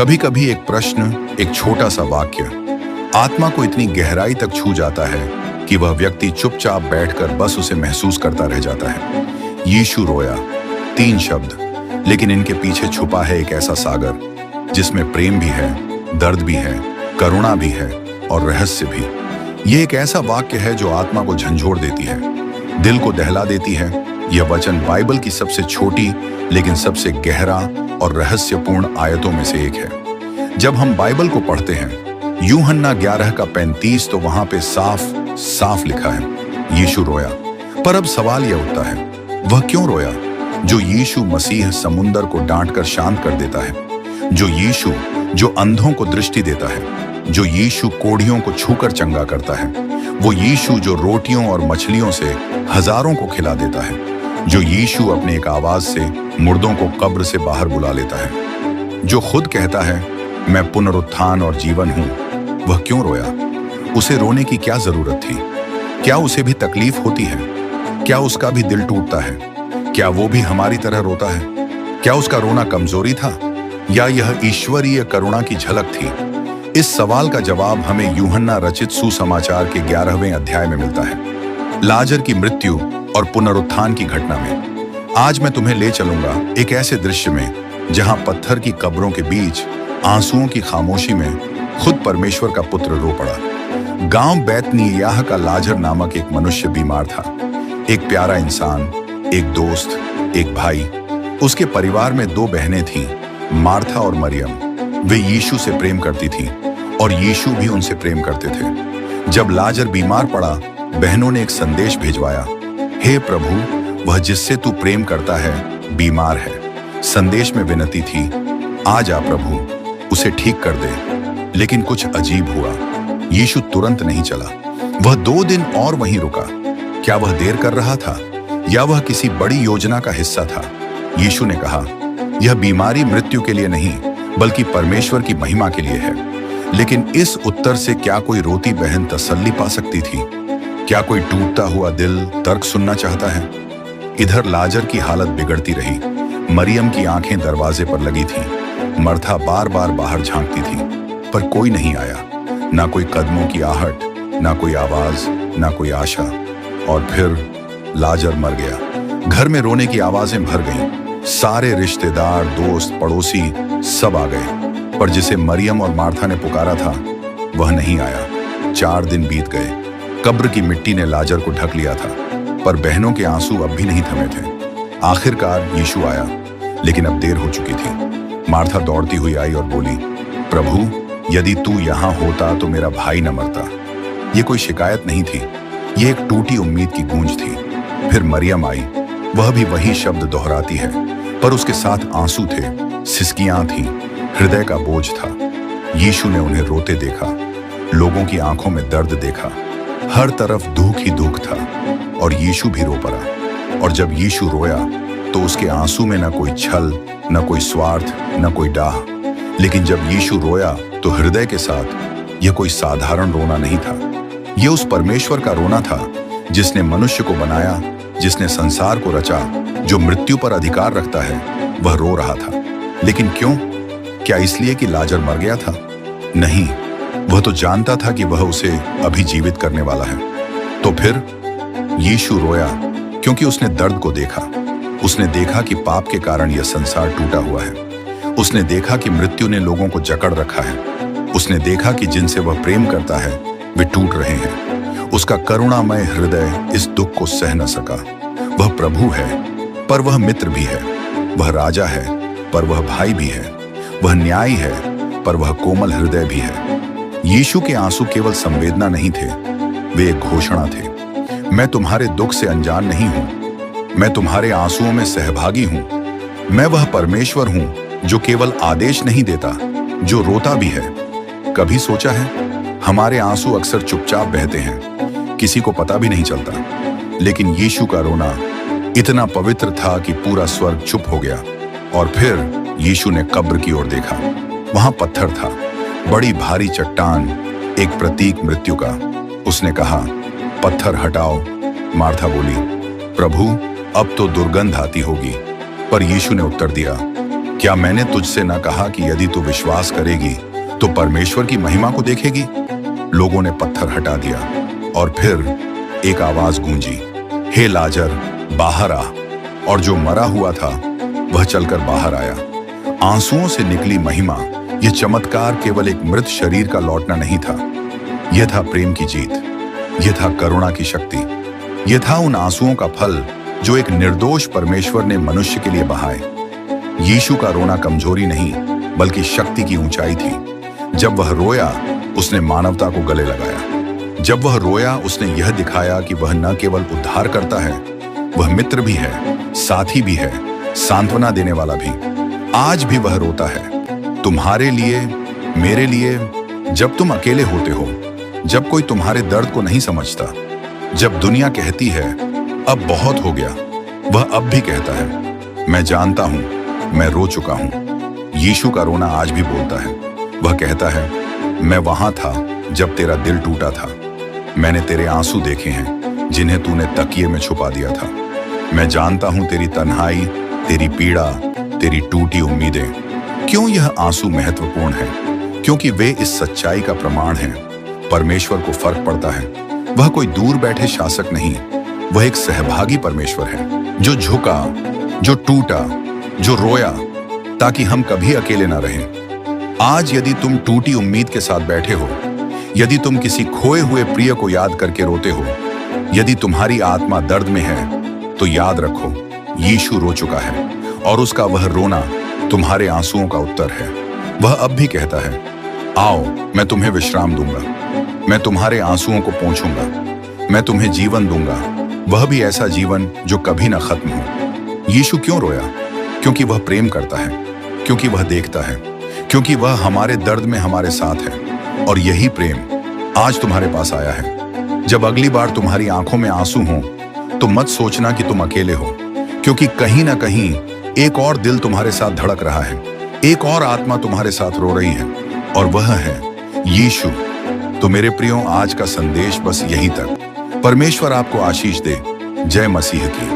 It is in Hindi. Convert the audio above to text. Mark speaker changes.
Speaker 1: कभी कभी एक प्रश्न, एक छोटा सा वाक्य आत्मा को इतनी गहराई तक छू जाता है कि वह व्यक्ति चुपचाप बैठकर बस उसे महसूस करता रह जाता है। यीशु रोया, 3 शब्द, लेकिन इनके पीछे छुपा है एक ऐसा सागर जिसमें प्रेम भी है, दर्द भी है, करुणा भी है और रहस्य भी। ये एक ऐसा वाक्य है जो आत्मा को झंझोड़ देती है, दिल को दहला देती है। यह वचन बाइबल की सबसे छोटी लेकिन सबसे गहरा और रहस्यपूर्ण आयतों में से एक है। जब हम बाइबल को पढ़ते हैं, यूहन्ना 11:35, तो वहां पे साफ साफ लिखा है, यीशु रोया। पर अब सवाल यह उठता है, वह क्यों रोया? जो यीशु मसीह समुंदर को डांटकर शांत कर देता है, जो यीशु जो अंधों को दृष्टि देता है, जो यीशु कोढ़ियों को छूकर चंगा करता है, वो यीशु जो रोटियों और मछलियों से हजारों को खिला देता है, जो यीशु अपने एक आवाज से मुर्दों को कब्र से बाहर बुला लेता है, जो खुद कहता है मैं पुनरुत्थान और जीवन हूं, वह क्यों रोया? उसे रोने की क्या जरूरत थी? क्या उसे भी तकलीफ होती है? क्या उसका भी दिल टूटता है? क्या वो भी हमारी तरह रोता है? क्या उसका रोना कमजोरी था या यह ईश्वरीय करुणा की झलक थी? इस सवाल का जवाब हमें यूहन्ना रचित सुसमाचार के 11वें अध्याय में मिलता है, लाजर की मृत्यु और पुनरुत्थान की घटना में। आज मैं तुम्हें ले चलूंगा एक ऐसे दृश्य में जहां पत्थर की कब्रों के बीच आंसुओं की खामोशी में खुद परमेश्वर का पुत्र रो पड़ा। गांव बैतनियाह का लाजर नामक एक मनुष्य बीमार था, एक प्यारा इंसान, एक दोस्त, एक भाई। उसके परिवार में 2 बहनें थीं, मार्था और मरियम। वे यीशु से प्रेम करती थीं और यीशु भी उनसे प्रेम करते थे। जब लाजर बीमार पड़ा, बहनों ने एक संदेश भिजवाया, हे प्रभु, वह जिससे तू प्रेम करता है बीमार है। संदेश में विनती थी, आ जा प्रभु, उसे ठीक कर दे। लेकिन कुछ अजीब हुआ, यीशु तुरंत नहीं चला। वह 2 दिन और वहीं रुका। क्या वह देर कर रहा था या वह किसी बड़ी योजना का हिस्सा था? यीशु ने कहा, यह बीमारी मृत्यु के लिए नहीं बल्कि परमेश्वर की महिमा के लिए है। लेकिन इस उत्तर से क्या कोई रोती बहन तसल्ली पा सकती थी? क्या कोई टूटता हुआ दिल तर्क सुनना चाहता है? इधर लाजर की हालत बिगड़ती रही। मरियम की आंखें दरवाजे पर लगी थीं। मर्था बार बार बाहर झांकती थी, पर कोई नहीं आया। ना कोई कदमों की आहट, ना कोई आवाज, ना कोई आशा। और फिर लाजर मर गया। घर में रोने की आवाजें भर गईं। सारे रिश्तेदार, दोस्त, पड़ोसी सब आ गए, पर जिसे मरियम और मार्था ने पुकारा था वह नहीं आया। 4 दिन बीत गए। कब्र की मिट्टी ने लाजर को ढक लिया था, पर बहनों के आंसू अब भी नहीं थमे थे। आखिरकार यीशु आया, लेकिन अब देर हो चुकी थी। मार्था दौड़ती हुई आई और बोली, प्रभु, यदि तू यहाँ होता तो मेरा भाई न मरता। ये कोई शिकायत नहीं थी, ये एक टूटी उम्मीद की गूंज थी। फिर मरियम आई। वह भी वही शब्द दोहराती है, पर उसके साथ आंसू थे, सिसकियां थीं, हृदय का बोझ था। यीशु ने उन्हें रोते देखा, लोगों की आंखों में दर्द देखा। हर तरफ दुख ही दुख था और यीशु भी रो पड़ा। और जब यीशु रोया तो उसके आंसू में न कोई छल, न कोई स्वार्थ, न कोई डाह। लेकिन जब यीशु रोया तो हृदय के साथ। यह कोई साधारण रोना नहीं था, यह उस परमेश्वर का रोना था जिसने मनुष्य को बनाया, जिसने संसार को रचा, जो मृत्यु पर अधिकार रखता है। वह रो रहा था। लेकिन क्यों? क्या इसलिए कि लाजर मर गया था? नहीं, वह तो जानता था कि वह उसे अभी जीवित करने वाला है। तो फिर यीशु रोया क्योंकि उसने दर्द को देखा। उसने देखा कि पाप के कारण यह संसार टूटा हुआ है। उसने देखा कि मृत्यु ने लोगों को जकड़ रखा है। उसने देखा कि जिनसे वह प्रेम करता है वे टूट रहे हैं। उसका करुणामय हृदय इस दुख को सह न सका। वह प्रभु है, पर वह मित्र भी है। वह राजा है, पर वह भाई भी है। वह न्यायी है, पर वह कोमल हृदय भी है। यीशु के आंसू केवल संवेदना नहीं थे, वे एक घोषणा थे। मैं तुम्हारे दुख से अनजान नहीं हूं, मैं तुम्हारे आंसुओं में सहभागी हूं। मैं वह परमेश्वर हूं जो केवल आदेश नहीं देता, जो रोता भी है। कभी सोचा है, हमारे आंसू अक्सर चुपचाप बहते हैं, किसी को पता भी नहीं चलता। लेकिन यीशु का रोना इतना पवित्र था कि पूरा स्वर्ग चुप हो गया। और फिर यीशु ने कब्र की ओर देखा। वहां पत्थर था, बड़ी भारी चट्टान, एक प्रतीक मृत्यु का। उसने कहा, पत्थर हटाओ। मार्था बोली, प्रभु, अब तो दुर्गंध आती होगी। पर यीशु ने उत्तर दिया, क्या मैंने तुझसे न कहा कि यदि तू विश्वास करेगी तो परमेश्वर की महिमा को देखेगी? लोगों ने पत्थर हटा दिया और फिर एक आवाज गूंजी, हे लाजर, बाहर आ। और जो मरा हुआ था वह चलकर बाहर आया। आंसुओं से निकली महिमा, यह चमत्कार केवल एक मृत शरीर का लौटना नहीं था। यह था प्रेम की जीत, यह था करुणा की शक्ति, यह था उन आंसुओं का फल जो एक निर्दोष परमेश्वर ने मनुष्य के लिए बहाए। यीशु का रोना कमजोरी नहीं बल्कि शक्ति की ऊंचाई थी। जब वह रोया उसने मानवता को गले लगाया। जब वह रोया उसने यह दिखाया कि वह न केवल उद्धार करता है, वह मित्र भी है, साथी भी है, सांत्वना देने वाला भी। आज भी वह रोता है तुम्हारे लिए, मेरे लिए। जब तुम अकेले होते हो, जब कोई तुम्हारे दर्द को नहीं समझता, जब दुनिया कहती है अब बहुत हो गया, वह अब भी कहता है मैं जानता हूं, मैं रो चुका हूं। यीशु का रोना आज भी बोलता है। वह कहता है मैं वहां था जब तेरा दिल टूटा था। मैंने तेरे आंसू देखे हैं जिन्हें तूने तकिए में छुपा दिया था। मैं जानता हूं तेरी तन्हाई, तेरी पीड़ा, तेरी टूटी उम्मीदें। क्यों यह आंसू महत्वपूर्ण है? क्योंकि वे इस सच्चाई का प्रमाण हैं। परमेश्वर को फर्क पड़ता है। वह कोई दूर बैठे शासक नहीं, वह एक सहभागी परमेश्वर है जो झुका, जो टूटा, जो रोया ताकि हम कभी अकेले ना रहें। आज यदि तुम टूटी उम्मीद के साथ बैठे हो, यदि तुम किसी खोए हुए प्रिय को याद करके रोते हो, यदि तुम्हारी आत्मा दर्द में है, तो याद रखो यीशु रो चुका है और उसका वह रोना तुम्हारे आंसुओं का उत्तर है। वह अब भी कहता है आओ, मैं तुम्हें विश्राम दूंगा, मैं तुम्हारे आंसुओं को पोंछूंगा, मैं तुम्हें जीवन दूंगा, वह भी ऐसा जीवन जो कभी ना खत्म हो। यीशु क्यों रोया? क्योंकि वह प्रेम करता है, क्योंकि वह देखता है, क्योंकि वह हमारे दर्द में हमारे साथ है। और यही प्रेम आज तुम्हारे पास आया है। जब अगली बार तुम्हारी आंखों में आंसू हो तो मत सोचना कि तुम अकेले हो, क्योंकि कहीं ना कहीं एक और दिल तुम्हारे साथ धड़क रहा है, एक और आत्मा तुम्हारे साथ रो रही है, और वह है यीशु। तो मेरे प्रियो, आज का संदेश बस यही तक। परमेश्वर आपको आशीष दे। जय मसीह की।